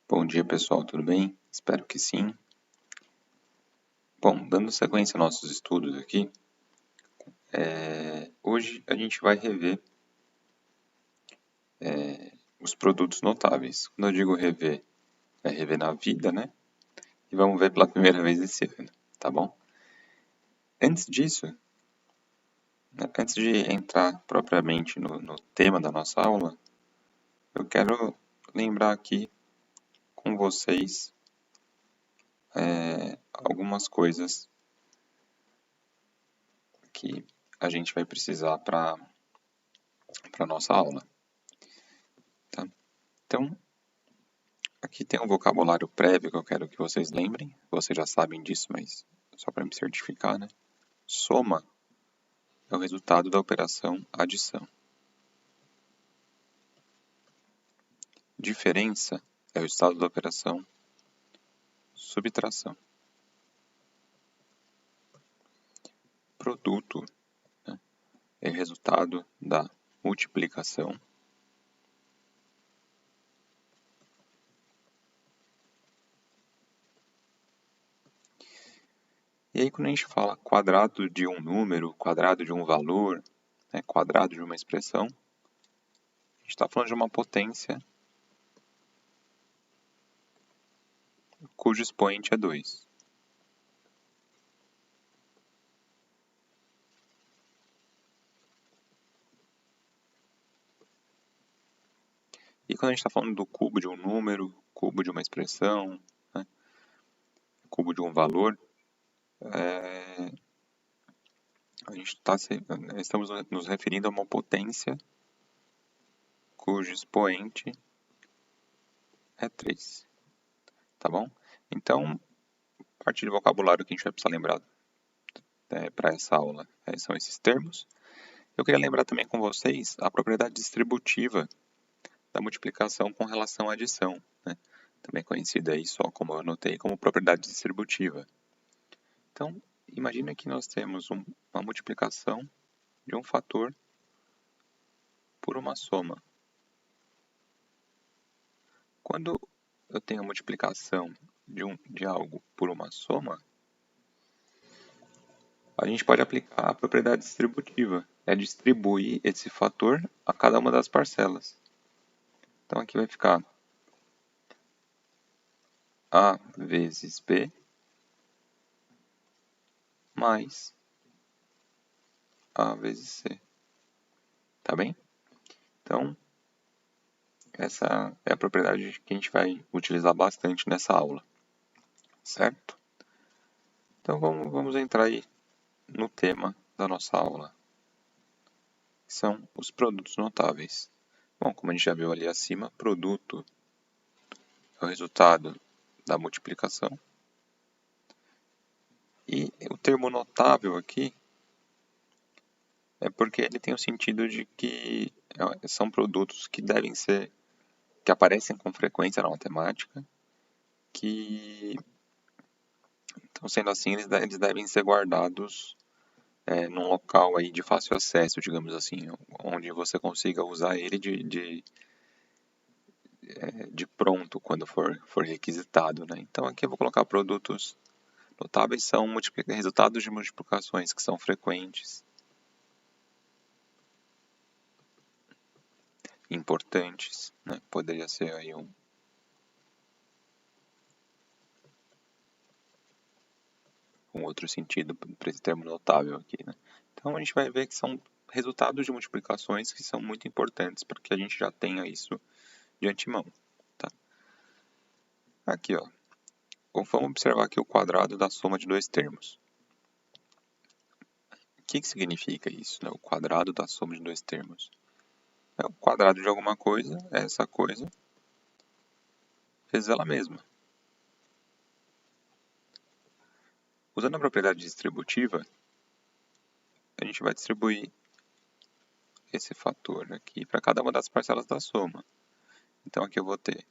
Bom dia, pessoal, tudo bem? Espero que sim. Bom, dando sequência aos nossos estudos aqui, hoje a gente vai rever os produtos notáveis. Quando eu digo rever, é rever na vida, né? E vamos ver pela primeira vez esse ano, tá bom? Antes disso, antes de entrar propriamente no tema da nossa aula, eu quero lembrar aqui com vocês algumas coisas que a gente vai precisar para a nossa aula, tá? Então, aqui tem um vocabulário prévio que eu quero que vocês lembrem. Vocês já sabem disso, mas só para me certificar, né? Soma é o resultado da operação adição. Diferença é o resultado da operação subtração. Produto, né, é o resultado da multiplicação. E aí, quando a gente fala quadrado de um número, quadrado de um valor, né, quadrado de uma expressão, a gente está falando de uma potência cujo expoente é 2. E quando a gente está falando do cubo de um número, cubo de uma expressão, né, cubo de um valor, estamos nos referindo a uma potência cujo expoente é 3. Tá bom? Então, a partir do vocabulário que a gente vai precisar lembrar para essa aula são esses termos. Eu queria lembrar também com vocês a propriedade distributiva da multiplicação com relação à adição, né? Também conhecida aí só como eu anotei como propriedade distributiva. Então, imagina que nós temos uma multiplicação de um fator por uma soma. Quando eu tenho a multiplicação de algo por uma soma, a gente pode aplicar a propriedade distributiva, é distribuir esse fator a cada uma das parcelas. Então aqui vai ficar A vezes B mais A vezes C. Tá bem? Então, essa é a propriedade que a gente vai utilizar bastante nessa aula, certo? Então vamos entrar aí no tema da nossa aula, que são os produtos notáveis. Bom, como a gente já viu ali acima, produto é o resultado da multiplicação. E o termo notável aqui é porque ele tem o sentido de que são produtos que devem ser, que aparecem com frequência na matemática, que, então sendo assim, eles devem ser guardados num local aí de fácil acesso, digamos assim, onde você consiga usar ele de pronto quando for requisitado, né? Então aqui eu vou colocar produtos notáveis são resultados de multiplicações que são frequentes, importantes, né? Poderia ser aí um outro sentido para esse termo notável aqui, né? Então a gente vai ver que são resultados de multiplicações que são muito importantes para que a gente já tenha isso de antemão, tá? Aqui, ó, vamos observar aqui o quadrado da soma de dois termos. O que significa isso, né? O quadrado da soma de dois termos. O quadrado de alguma coisa é essa coisa vezes ela mesma. Usando a propriedade distributiva, a gente vai distribuir esse fator aqui para cada uma das parcelas da soma. Então aqui eu vou ter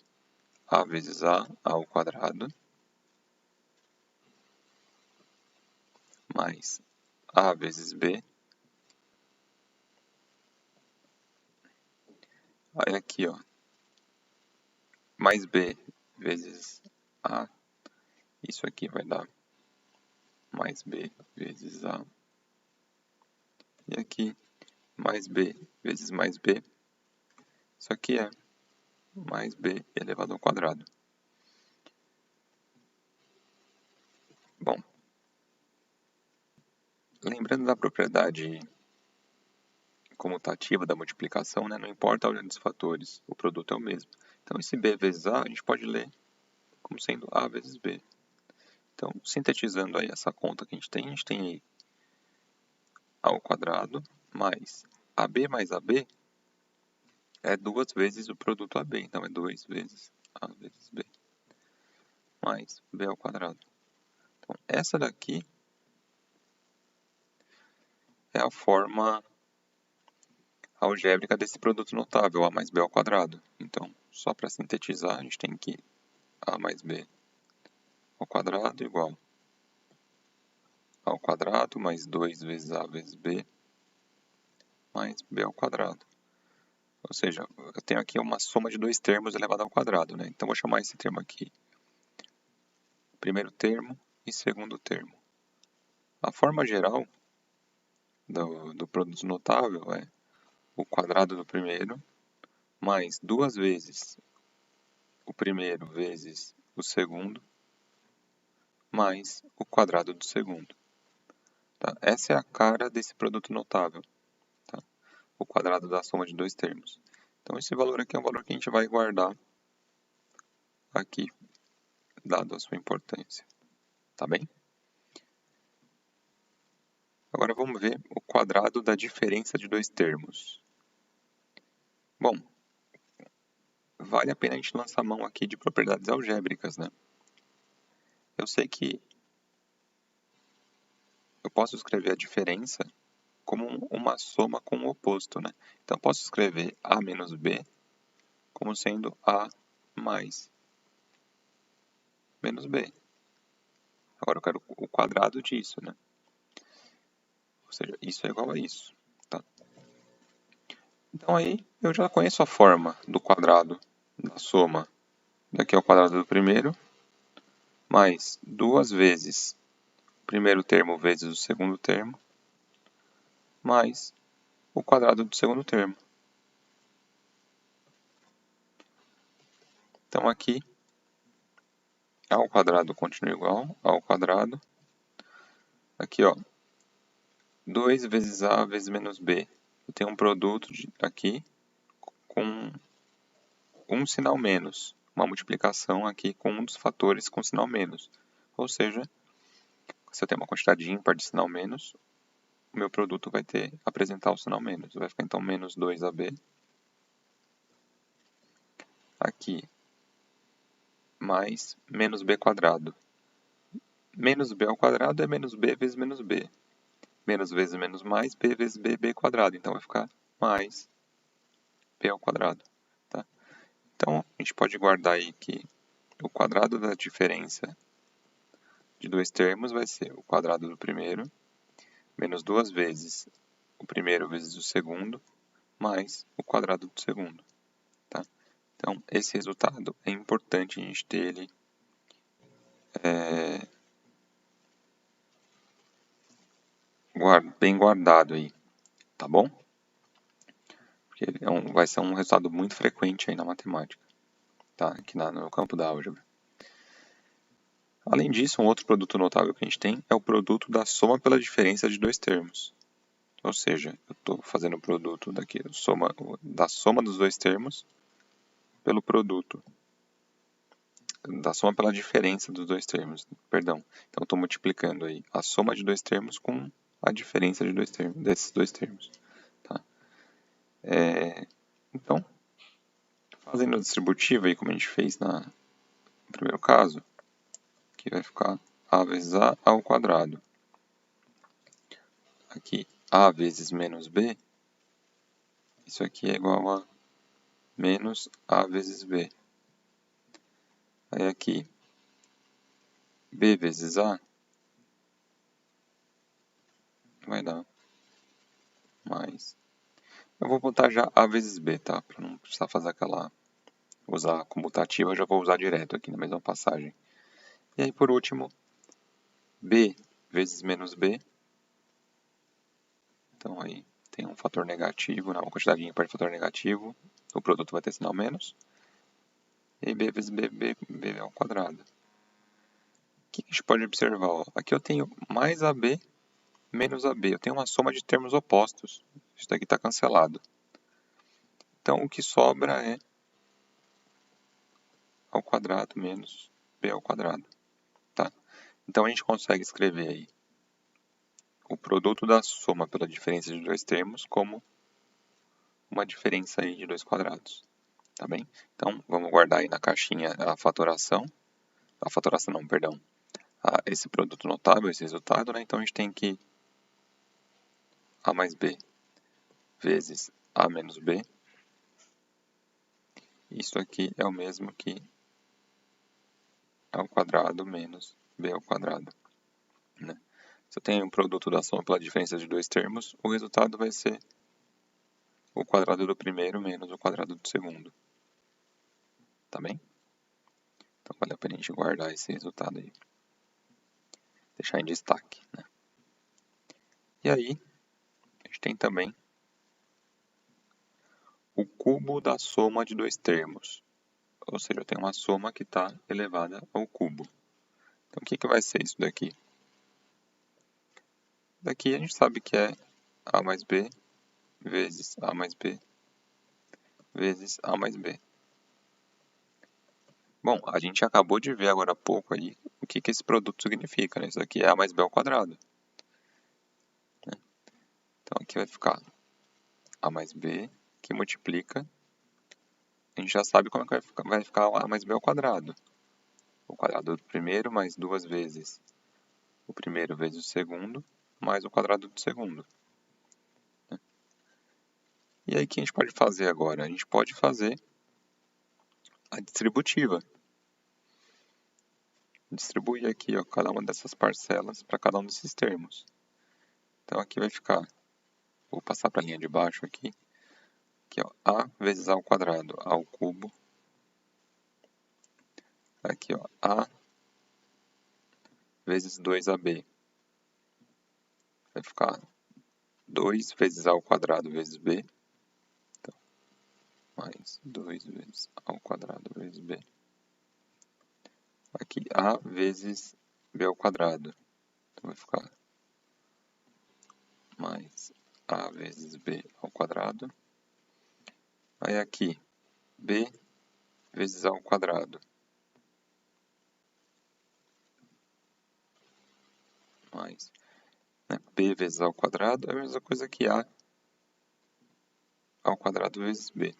a vezes a ao quadrado, mais a vezes b. Aí aqui, ó, mais b vezes A. Isso aqui vai dar mais B vezes A. E aqui, mais B vezes mais B. Isso aqui é mais B elevado ao quadrado. Bom, lembrando da propriedade comutativa da multiplicação, né, não importa a ordem dos fatores, o produto é o mesmo. Então, esse B vezes A, a gente pode ler como sendo A vezes B. Então, sintetizando aí essa conta que a gente tem aí A ao quadrado mais AB é 2 vezes o produto AB. Então, é 2 vezes A vezes B mais B ao quadrado. Então, essa daqui é a forma algébrica desse produto notável, A mais B ao quadrado. Então, só para sintetizar, a gente tem que A mais B ao quadrado igual ao quadrado mais 2 vezes A vezes B mais B ao quadrado. Ou seja, eu tenho aqui uma soma de dois termos elevado ao quadrado, né? Então, vou chamar esse termo aqui primeiro termo e segundo termo. A forma geral do produto notável é o quadrado do primeiro mais 2 vezes o primeiro vezes o segundo mais o quadrado do segundo. Tá? Essa é a cara desse produto notável. Tá? O quadrado da soma de dois termos. Então, esse valor aqui é um valor que a gente vai guardar aqui, dado a sua importância. Tá bem? Agora vamos ver o quadrado da diferença de dois termos. Bom, vale a pena a gente lançar a mão aqui de propriedades algébricas, né? Eu sei que eu posso escrever a diferença como uma soma com o oposto, né? Então, eu posso escrever A menos B como sendo A mais menos B. Agora eu quero o quadrado disso, né? Ou seja, isso é igual a isso, tá? Então aí eu já conheço a forma do quadrado da soma daqui ao quadrado do primeiro, mais 2 vezes o primeiro termo vezes o segundo termo, mais o quadrado do segundo termo. Então aqui A ao quadrado continua igual A ao quadrado. Aqui, ó, 2 vezes A vezes menos B. Eu tenho um produto aqui com um sinal menos. Uma multiplicação aqui com um dos fatores com sinal menos. Ou seja, se eu tenho uma quantidade ímpar de sinal menos, o meu produto vai apresentar o sinal menos. Vai ficar então menos 2AB. Aqui, mais menos B quadrado. Menos B ao quadrado é menos B vezes menos B. Menos vezes menos mais, B vezes B, B quadrado. Então vai ficar mais B ao quadrado. Tá? Então a gente pode guardar aí que o quadrado da diferença de dois termos vai ser o quadrado do primeiro, menos 2 vezes o primeiro vezes o segundo, mais o quadrado do segundo. Tá? Então, esse resultado é importante a gente ter ele bem guardado aí, tá bom? Porque vai ser um resultado muito frequente aí na matemática, tá? Aqui no campo da álgebra. Além disso, um outro produto notável que a gente tem é o produto da soma pela diferença de dois termos. Ou seja, eu estou fazendo o produto daqui, da soma dos dois termos pelo produto da soma pela diferença dos dois termos. Perdão. Então, estou multiplicando aí a soma de dois termos com a diferença de desses dois termos. Tá? Então, fazendo a distributiva aí, como a gente fez no primeiro caso, que vai ficar A vezes A ao quadrado. Aqui, A vezes menos B, isso aqui é igual a menos A vezes B. Aí aqui, B vezes A vai dar mais. Eu vou botar já A vezes B, tá? Para não precisar fazer aquela usar a comutativa, eu já vou usar direto aqui na mesma passagem. E aí, por último, b vezes menos b. Então, aí tem um fator negativo, uma quantidade ímpar de fator negativo. O produto vai ter sinal menos. E aí, b vezes b, b ao quadrado. O que a gente pode observar? Ó? Aqui eu tenho mais AB menos AB. Eu tenho uma soma de termos opostos. Isso daqui está cancelado. Então, o que sobra é ao quadrado menos b ao quadrado. Tá? Então, a gente consegue escrever aí o produto da soma pela diferença de dois termos como uma diferença aí de dois quadrados. Tá bem? Então, vamos guardar aí na caixinha a fatoração. A fatoração não, perdão. Esse produto notável, esse resultado, né? Então, a gente tem que a mais b vezes a menos b. Isso aqui é o mesmo que a ao quadrado menos b ao quadrado. Né? Se eu tenho um produto da soma pela diferença de dois termos, o resultado vai ser o quadrado do primeiro menos o quadrado do segundo. Tá bem? Então, vale a pena a gente guardar esse resultado aí. Deixar em destaque. Né? E aí, a gente tem também o cubo da soma de dois termos. Ou seja, eu tenho uma soma que está elevada ao cubo. Então, o que vai ser isso daqui? Daqui a gente sabe que é a mais b vezes a mais b vezes a mais b. Bom, a gente acabou de ver agora há pouco aí o que esse produto significa, né? Isso aqui é a mais b ao quadrado. Né? Então aqui vai ficar a mais b que multiplica. A gente já sabe como é que vai ficar a mais b ao quadrado. O quadrado do primeiro mais duas vezes o primeiro vezes o segundo mais o quadrado do segundo. Né? E aí o que a gente pode fazer agora? A gente pode fazer a distributiva. Distribuir aqui ó, cada uma dessas parcelas para cada um desses termos. Então aqui vai ficar, vou passar para a linha de baixo aqui, ó, a vezes a ao quadrado ao cubo. Aqui, ó, a vezes 2ab. Vai ficar 2 vezes a ao quadrado vezes b. Então, mais 2 vezes a ao quadrado vezes b. Aqui, a vezes b ao quadrado. Então, vai ficar mais a vezes b ao quadrado. Aí aqui, b vezes a ao quadrado. Mais, né, b vezes a ao quadrado é a mesma coisa que a ao quadrado vezes b.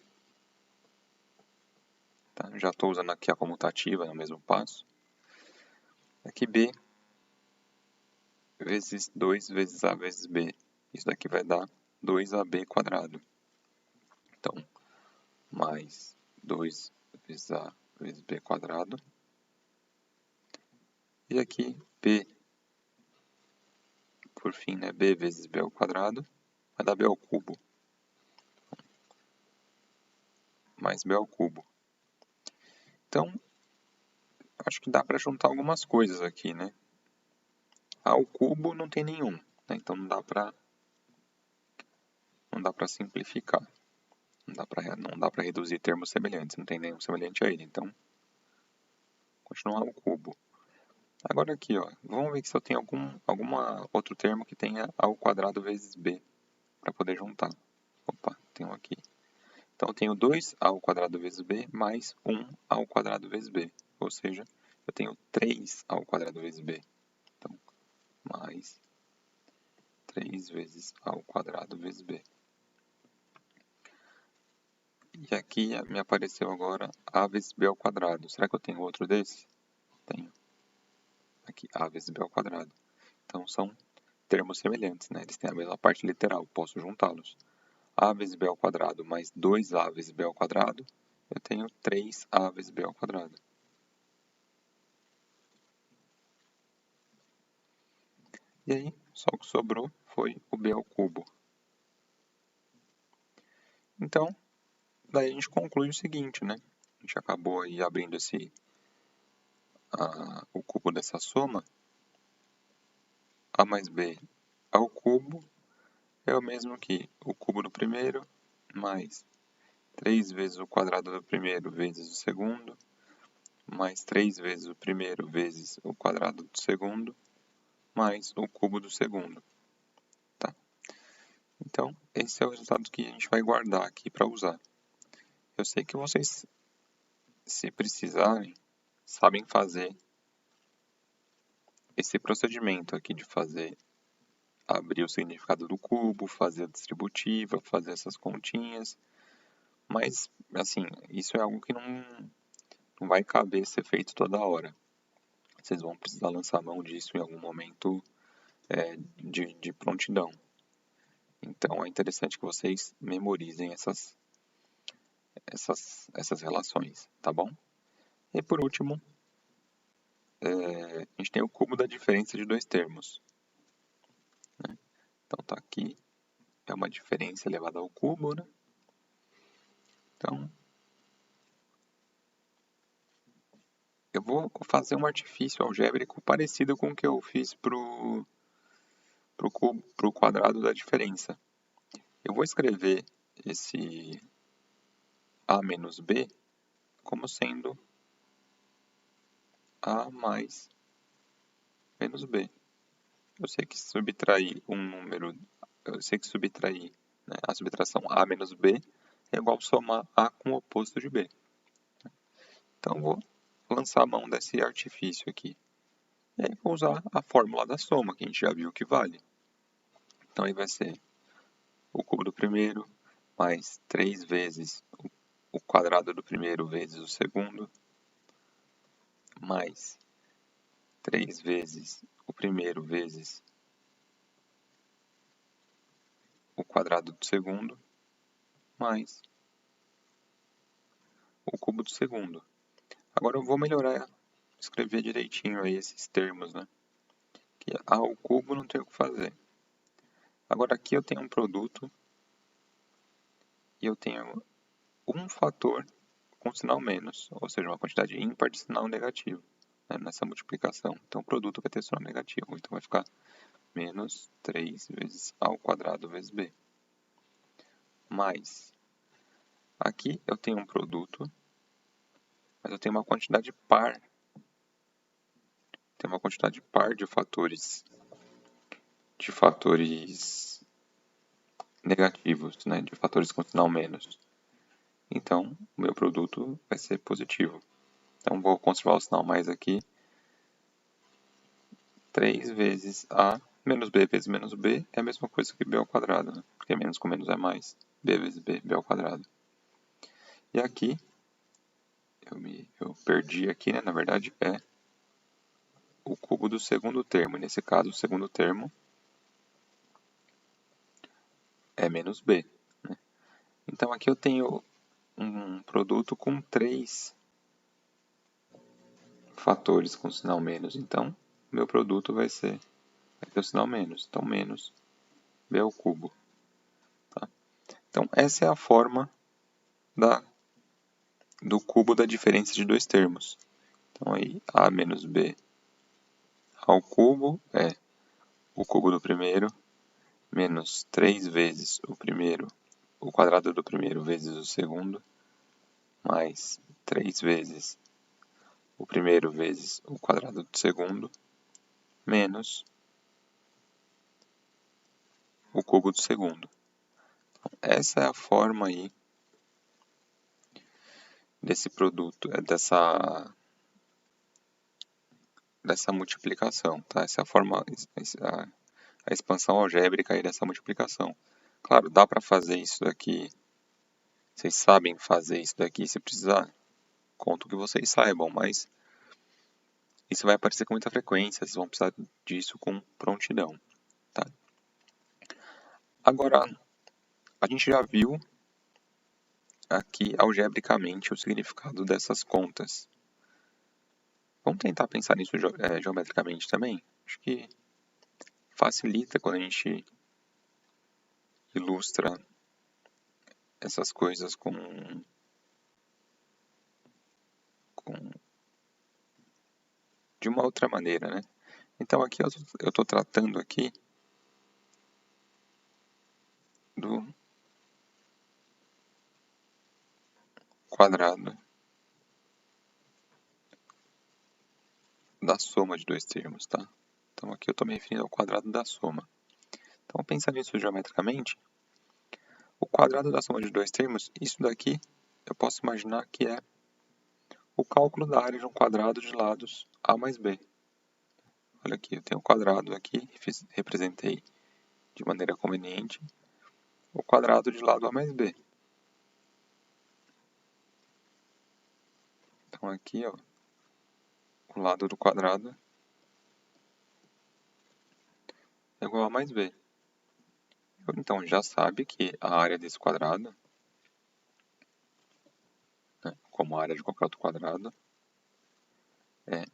Tá? Já estou usando aqui a comutativa no mesmo passo. Aqui b vezes 2 vezes a vezes b. Isso daqui vai dar 2ab quadrado. Então, mais 2 vezes a vezes b quadrado. E aqui, b, por fim, né, b vezes b ao quadrado, vai dar b ao cubo. Mais b ao cubo. Então, acho que dá para juntar algumas coisas aqui, né? A ao cubo não tem nenhum, né? Então não dá para simplificar. Não dá para reduzir termos semelhantes, não tem nenhum semelhante a ele. Então, continuar ao cubo. Agora aqui, ó, vamos ver se eu tenho algum outro termo que tenha a ao quadrado vezes b, para poder juntar. Opa, tem um aqui. Então, eu tenho 2a ao quadrado vezes b mais 1a ao quadrado vezes b. Ou seja, eu tenho 3a ao quadrado vezes b. Então, mais 3 vezes a ao quadrado vezes b. E aqui me apareceu agora a vezes b ao quadrado. Será que eu tenho outro desse? Tenho. Aqui, a vezes b ao quadrado. Então, são termos semelhantes, né? Eles têm a mesma parte literal, posso juntá-los. A vezes b ao quadrado mais 2a vezes b ao quadrado, eu tenho 3a vezes b ao quadrado. E aí, só o que sobrou foi o b ao cubo. Então, daí a gente conclui o seguinte, né? gente acabou aí abrindo o cubo dessa soma, A mais B ao cubo é o mesmo que o cubo do primeiro mais 3 vezes o quadrado do primeiro vezes o segundo, mais 3 vezes o primeiro vezes o quadrado do segundo, mais o cubo do segundo. Tá? Então, esse é o resultado que a gente vai guardar aqui para usar. Eu sei que vocês, se precisarem, sabem fazer esse procedimento aqui de abrir o significado do cubo, fazer a distributiva, fazer essas continhas, mas, assim, isso é algo que não vai caber ser feito toda hora. Vocês vão precisar lançar mão disso em algum momento de prontidão. Então, é interessante que vocês memorizem essas relações, tá bom? E por último, a gente tem o cubo da diferença de dois termos. Né? Então, tá aqui, é uma diferença elevada ao cubo, né? Então, eu vou fazer um artifício algébrico parecido com o que eu fiz para o quadrado da diferença. Eu vou escrever esse A menos B como sendo A mais menos B. Eu sei que subtrair né, a subtração A menos B é igual a somar A com o oposto de B. Então, vou lançar a mão desse artifício aqui. E aí, vou usar a fórmula da soma, que a gente já viu que vale. Então, aí vai ser o cubo do primeiro mais 3 vezes o quadrado do primeiro vezes o segundo, mais 3 vezes o primeiro vezes o quadrado do segundo, mais o cubo do segundo. Agora eu vou melhorar, escrever direitinho aí esses termos, né? Que A ao cubo não tem o que fazer. Agora aqui eu tenho um produto e eu tenho um fator com sinal menos, ou seja, uma quantidade ímpar de sinal negativo, né, nessa multiplicação. Então o produto vai ter sinal negativo, então vai ficar menos 3 vezes A ao quadrado vezes B. Mais, aqui eu tenho um produto, mas eu tenho uma quantidade par. Tem uma quantidade par de fatores negativos, né, de fatores com sinal menos. Então, o meu produto vai ser positivo. Então, vou conservar o sinal mais aqui. 3 vezes A menos B vezes menos B é a mesma coisa que B ao quadrado, né? Porque menos com menos é mais. B vezes B, B ao quadrado. E aqui, eu perdi aqui, né? Na verdade, é o cubo do segundo termo. Nesse caso, o segundo termo é menos B. Né? Então, aqui eu tenho um produto com 3 fatores com sinal menos. Então, meu produto vai ter o sinal menos. Então, menos B ao cubo. Tá? Então, essa é a forma do cubo da diferença de dois termos. Então, aí, A menos B ao cubo é o cubo do primeiro menos 3 vezes o quadrado do primeiro vezes o segundo, mais 3 vezes o primeiro vezes o quadrado do segundo, menos o cubo do segundo. Então, essa é a forma aí desse produto, dessa multiplicação, tá? Essa é a forma, a expansão algébrica aí dessa multiplicação. Claro, dá para fazer isso daqui, vocês sabem fazer isso daqui, se precisar, conto que vocês saibam, mas isso vai aparecer com muita frequência, vocês vão precisar disso com prontidão, tá? Agora, a gente já viu aqui algebricamente o significado dessas contas. Vamos tentar pensar nisso geometricamente também? Acho que facilita quando a gente ilustra essas coisas com de uma outra maneira, né? Então aqui eu estou tratando aqui do quadrado da soma de dois termos, tá? Então aqui eu estou me referindo ao quadrado da soma. Então pensando nisso geometricamente, o quadrado da soma de dois termos, isso daqui eu posso imaginar que é o cálculo da área de um quadrado de lados a mais b. Olha aqui, eu tenho um quadrado aqui, representei de maneira conveniente o quadrado de lado a mais b. Então aqui, ó, o lado do quadrado é igual a mais b. Então já sabe que a área desse quadrado, né, como a área de qualquer outro quadrado, é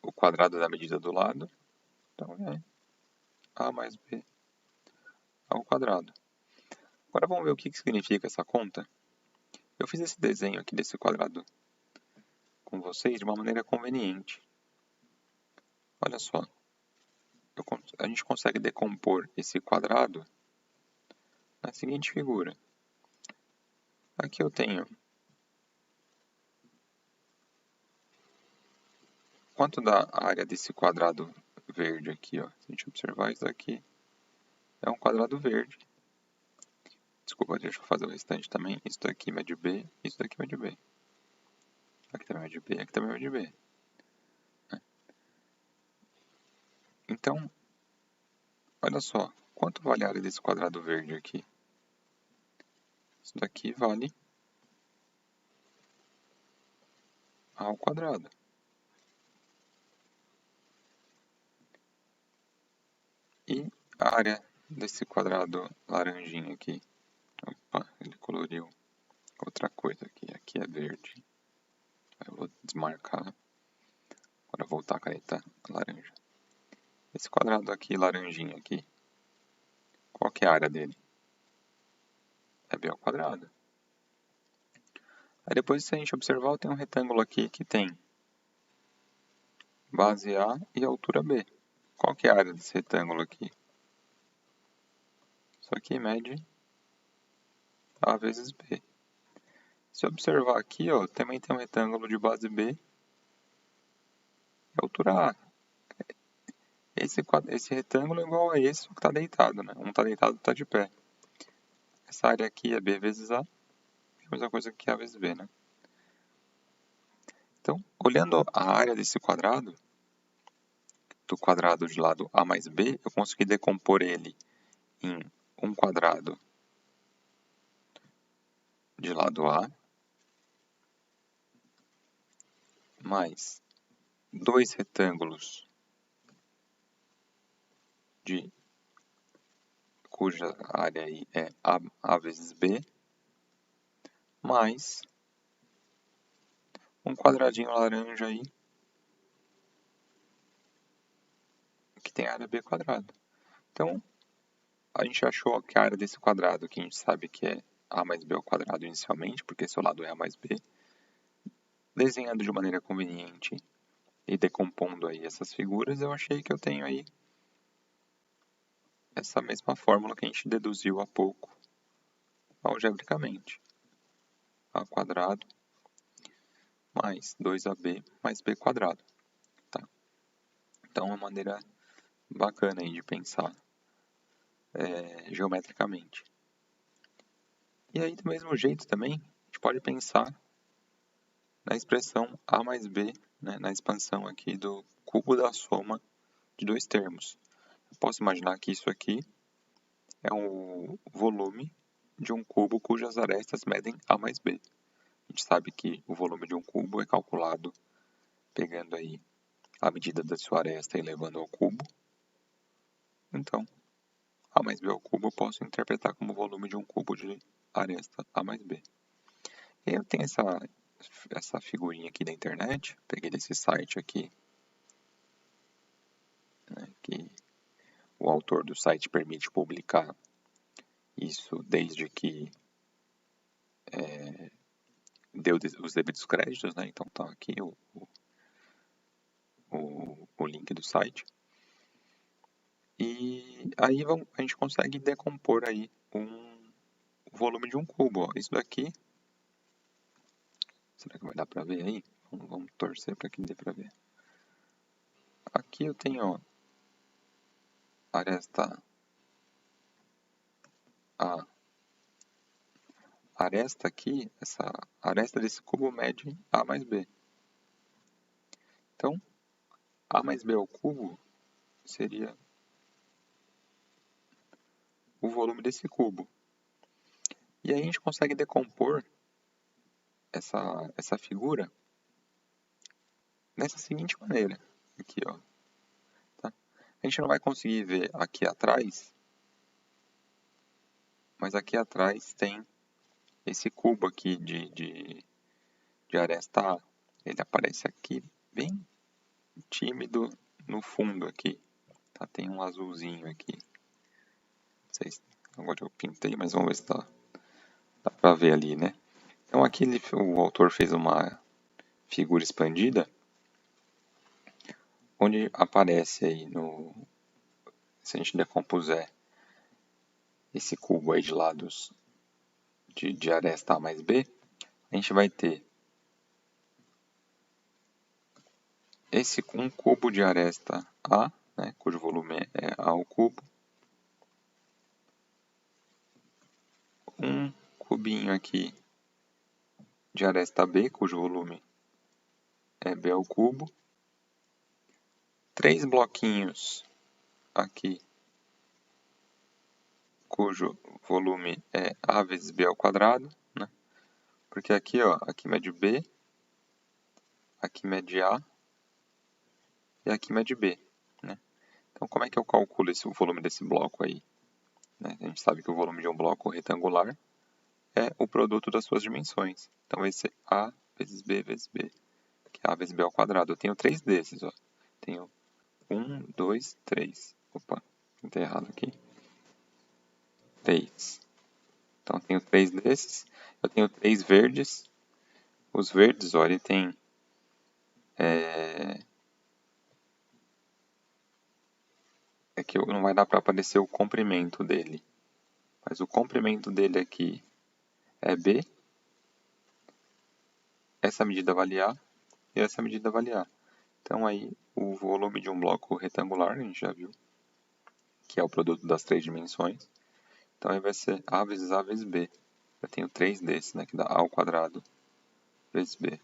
o quadrado da medida do lado, então é a mais b ao quadrado. Agora vamos ver o que significa essa conta. Eu fiz esse desenho aqui desse quadrado com vocês de uma maneira conveniente. Olha só, a gente consegue decompor esse quadrado na seguinte figura. Aqui eu tenho quanto da área desse quadrado verde aqui, ó. Se a gente observar isso aqui, é um quadrado verde. Desculpa, deixa eu fazer o restante também. Isso daqui mede B, isso daqui mede B. Aqui também mede B, aqui também mede B. Então, olha só, quanto vale a área desse quadrado verde aqui? Isso daqui vale A ao quadrado. E a área desse quadrado laranjinha aqui? Opa, ele coloriu outra coisa aqui. Aqui é verde. Eu vou desmarcar. Agora voltar a caneta laranja. Esse quadrado aqui, laranjinha aqui, qual que é a área dele? É b ao quadrado. Aí depois, se a gente observar, eu tenho um retângulo aqui que tem base A e altura B. Qual que é a área desse retângulo aqui? Isso aqui mede A vezes B. Se observar aqui, ó, também tem um retângulo de base B e altura A. Esse retângulo é igual a esse, só que está deitado, né? Um está deitado, outro está de pé. Essa área aqui é B vezes A, é a mesma coisa que A vezes B, né? Então, olhando a área desse quadrado, do quadrado de lado A mais B, eu consegui decompor ele em um quadrado de lado A, mais dois retângulos cuja área aí é A vezes B, mais um quadradinho laranja aí, que tem área B quadrada. Então, a gente achou que a área desse quadrado, que a gente sabe que é A mais B ao quadrado inicialmente, porque seu lado é A mais B, desenhando de maneira conveniente e decompondo aí essas figuras, eu achei que eu tenho aí essa mesma fórmula que a gente deduziu há pouco, algebricamente. A quadrado mais 2AB mais B quadrado. Tá? Então, é uma maneira bacana aí de pensar geometricamente. E aí, do mesmo jeito também, a gente pode pensar na expressão A mais B, né, na expansão aqui do cubo da soma de dois termos. Eu posso imaginar que isso aqui é um volume de um cubo cujas arestas medem A mais B. A gente sabe que o volume de um cubo é calculado pegando aí a medida da sua aresta e elevando ao cubo. Então, A mais B ao cubo eu posso interpretar como o volume de um cubo de aresta A mais B. E aí eu tenho essa figurinha aqui da internet, peguei desse site aqui, né, que o autor do site permite publicar isso desde que deu os devidos créditos, né? Então tá aqui o link do site. E aí a gente consegue decompor aí o volume de um cubo. Ó. Isso daqui, será que vai dar para ver aí? Vamos torcer para que dê para ver. Aqui eu tenho, ó, aresta A. Aresta aqui, essa aresta desse cubo mede A mais B. Então, A mais B ao cubo seria o volume desse cubo. E aí a gente consegue decompor essa figura dessa seguinte maneira. Aqui, ó. Tá? A gente não vai conseguir ver aqui atrás, mas aqui atrás tem esse cubo aqui de aresta A. Ele aparece aqui bem tímido no fundo aqui. Tá? Tem um azulzinho aqui. Não sei se agora eu pintei, mas vamos ver se dá pra ver ali, né? Então aqui o autor fez uma figura expandida, onde aparece aí se a gente decompuser esse cubo aí de lados de aresta A mais B, a gente vai ter um cubo de aresta A, né, cujo volume é A ao cubo, um cubinho aqui de aresta B, cujo volume é B ao cubo, 3 bloquinhos aqui, cujo volume é A vezes B ao quadrado, né? Porque aqui, ó, aqui mede B, aqui mede A e aqui mede B, né? Então, como é que eu calculo o volume desse bloco aí? Né? A gente sabe que o volume de um bloco retangular é o produto das suas dimensões. Então, vai ser A vezes B vezes B, que é A vezes B ao quadrado. Eu tenho 3 desses, ó. Tenho 1, 2, 3. Opa, pintei errado aqui. 3. Então, eu tenho 3 desses. Eu tenho 3 verdes. Os verdes, ó, ele tem... É que não vai dar para aparecer o comprimento dele. Mas o comprimento dele aqui é B. Essa medida vale A e essa medida vale A. Então aí o volume de um bloco retangular, a gente já viu, que é o produto das 3 dimensões. Então aí vai ser A vezes B. Eu tenho 3 desses, né, que dá A ao quadrado vezes B.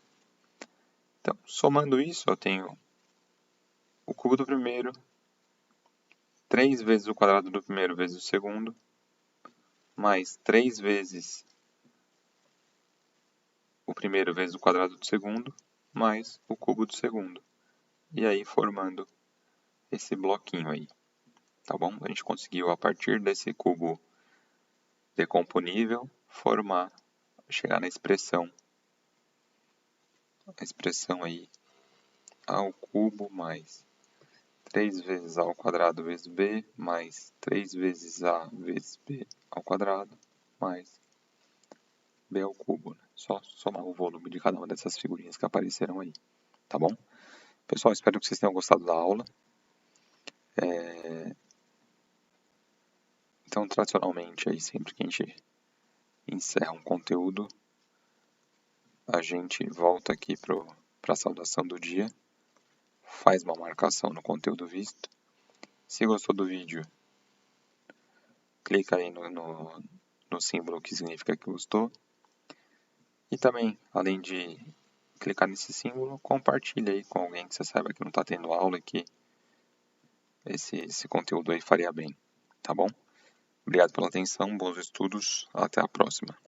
Então, somando isso, eu tenho o cubo do primeiro, 3 vezes o quadrado do primeiro vezes o segundo, mais 3 vezes o primeiro vezes o quadrado do segundo, mais o cubo do segundo. E aí formando esse bloquinho aí, tá bom? A gente conseguiu, a partir desse cubo decomponível, chegar na expressão. A expressão aí, A ao cubo mais 3 vezes A ao quadrado vezes B, mais 3 vezes A vezes B ao quadrado, mais B ao cubo. Né? Só somar o volume de cada uma dessas figurinhas que apareceram aí, tá bom? Pessoal, espero que vocês tenham gostado da aula. Então, tradicionalmente, aí, sempre que a gente encerra um conteúdo, a gente volta aqui para a saudação do dia, faz uma marcação no conteúdo visto. Se gostou do vídeo, clica aí no símbolo que significa que gostou. E também, além de clicar nesse símbolo, compartilha aí com alguém que você saiba que não está tendo aula e que esse conteúdo aí faria bem, tá bom? Obrigado pela atenção, bons estudos, até a próxima.